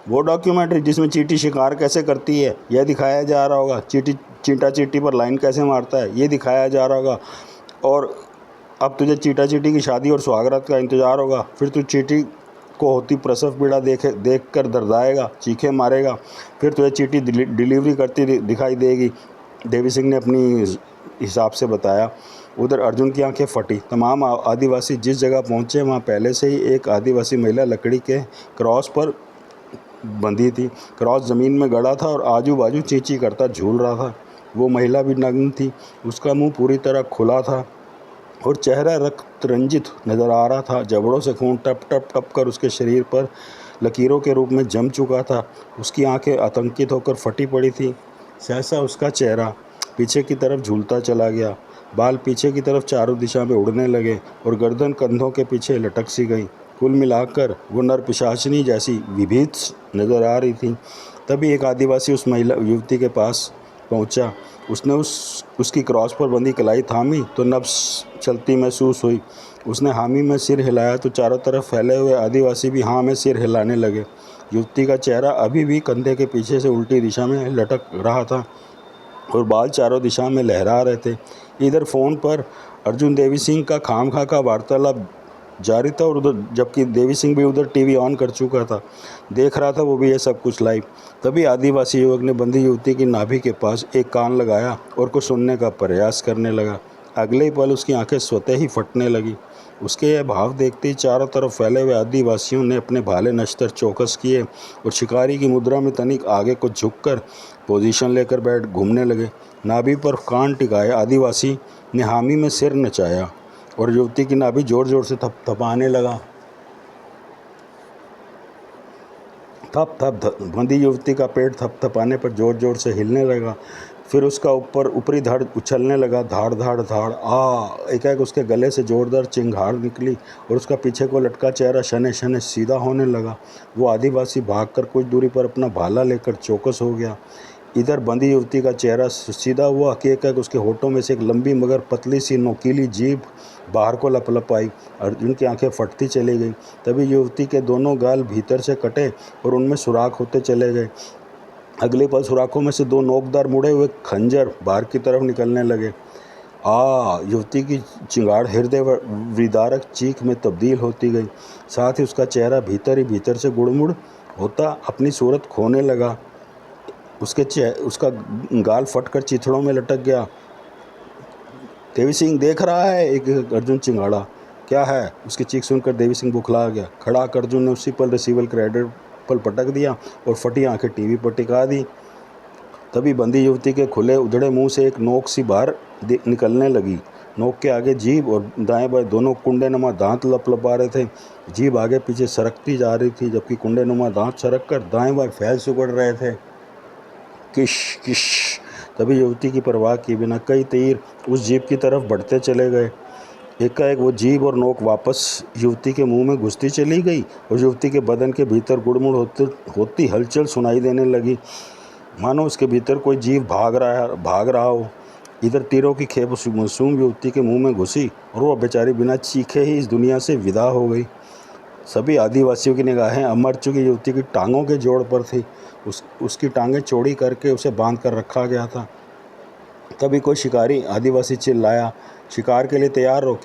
वो डॉक्यूमेंट्री जिसमें चींटी शिकार कैसे करती है यह दिखाया जा रहा होगा, चींटा चींटी पर लाइन कैसे मारता है ये दिखाया जा रहा होगा। और अब तुझे चींटा चींटी की शादी और सुहागरात का इंतज़ार होगा। फिर तू चींटी को होती प्रसव पीड़ा देख कर दर्दाएगा, चीखें मारेगा। फिर तुझे चींटी डिलीवरी करती दिखाई देगी। देवी सिंह ने अपनी हिसाब से बताया। उधर अर्जुन की आंखें फटी। तमाम आदिवासी जिस जगह पहुंचे वहां पहले से ही एक आदिवासी महिला लकड़ी के क्रॉस पर बंधी थी। क्रॉस ज़मीन में गड़ा था और आजू बाजू चींची करता झूल रहा था। वो महिला भी नग्न थी। उसका मुंह पूरी तरह खुला था और चेहरा रक्त रंजित नज़र आ रहा था। जबड़ों से खून टप टप टप कर उसके शरीर पर लकीरों के रूप में जम चुका था। उसकी आंखें आतंकित होकर फटी पड़ी थी। सहसा उसका चेहरा पीछे की तरफ झूलता चला गया। बाल पीछे की तरफ चारों दिशा में उड़ने लगे और गर्दन कंधों के पीछे लटक सी गई। कुल मिलाकर वो नर पिशाचिनी जैसी विभीत नज़र आ रही थी। तभी एक आदिवासी उस महिला युवती के पास पहुंचा। उसने उसकी क्रॉस पर बंधी कलाई थामी तो नब्ज चलती महसूस हुई। उसने हामी में सिर हिलाया तो चारों तरफ फैले हुए आदिवासी भी हाँ में सिर हिलाने लगे। युवती का चेहरा अभी भी कंधे के पीछे से उल्टी दिशा में लटक रहा था और बाल चारों दिशा में लहरा रहे थे। इधर फ़ोन पर अर्जुन देवी सिंह का खामखा का वार्तालाप जारी था और उधर जबकि देवी सिंह भी उधर टीवी ऑन कर चुका था, देख रहा था वो भी ये सब कुछ लाइव। तभी आदिवासी युवक ने बंदी युवती की नाभि के पास एक कान लगाया और कुछ सुनने का प्रयास करने लगा। अगले ही पल उसकी आंखें स्वतः ही फटने लगी। उसके यह भाव देखते ही चारों तरफ फैले हुए आदिवासियों ने अपने भाले नश्तर चौकस किए और शिकारी की मुद्रा में तनिक आगे को झुककर पोजीशन लेकर बैठ घूमने लगे। नाभि पर कान टिकाए आदिवासी ने हामी में सिर नचाया और युवती की नाभि जोर जोर से थपथपाने लगा। थप थप बंदी युवती का पेट थपथपाने पर जोर जोर से हिलने लगा। फिर उसका ऊपरी धड़ उछलने लगा। धाड़ धाड़ धाड़ एकाएक उसके गले से जोरदार चिंगाड़ निकली और उसका पीछे को लटका चेहरा शने शने सीधा होने लगा। वो आदिवासी भागकर कुछ दूरी पर अपना भाला लेकर चौकस हो गया। इधर बंदी युवती का चेहरा सीधा हुआ कि एकाएक उसके होठों में से एक लंबी मगर पतली सी नोकीली जीभ बाहर को लपलप आई। अर्जुन की आंखें फटती चली गई। तभी युवती के दोनों गाल भीतर से कटे और उनमें सुराख होते चले गए। अगले पल सुराखों में से दो नोकदार मुड़े हुए खंजर बाहर की तरफ निकलने लगे। युवती की चिंगाड़ हृदय विदारक चीख में तब्दील होती गई। साथ ही उसका चेहरा भीतर ही भीतर से गुड़मुड़ होता अपनी सूरत खोने लगा। उसका गाल फटकर चिथड़ों में लटक गया। देवी सिंह देख रहा है, एक अर्जुन चिंगाड़ा। क्या है? उसकी चीख सुनकर देवी सिंह बुखला गया। खड़ा अर्जुन ने उसी पल रिसीवर क्रेडिट पर पटक दिया और फटी आंखें टीवी पर टिका दी। तभी बंदी युवती के खुले उधड़े मुंह से एक नोक सी बाहर निकलने लगी। नोक के आगे जीभ और दाएं बाएं दोनों कुंडे नुमा दांत लपलपा रहे थे। जीभ आगे पीछे सरकती जा रही थी जबकि कुंडे नुमा दांत सरक कर दाएं बाएं फैल सुगड़ रहे थे। किश किश। तभी युवती की परवाह किए बिना कई तीर उस जीभ की तरफ बढ़ते चले गए। एकाएक वो जीभ और नोक वापस युवती के मुंह में घुसती चली गई और युवती के बदन के भीतर गुड़मुड़ होती हलचल सुनाई देने लगी, मानो उसके भीतर कोई जीव भाग रहा हो। इधर तीरों की खेप उस मासूम युवती के मुंह में घुसी और वो बेचारी बिना चीखे ही इस दुनिया से विदा हो गई। सभी आदिवासियों की निगाहें अमर चुकी युवती की टांगों के जोड़ पर थी। उसकी टांगें चौड़ी करके उसे बांध कर रखा गया था। तभी कोई शिकारी आदिवासी चिल्लाया, शिकार के लिए तैयार हो।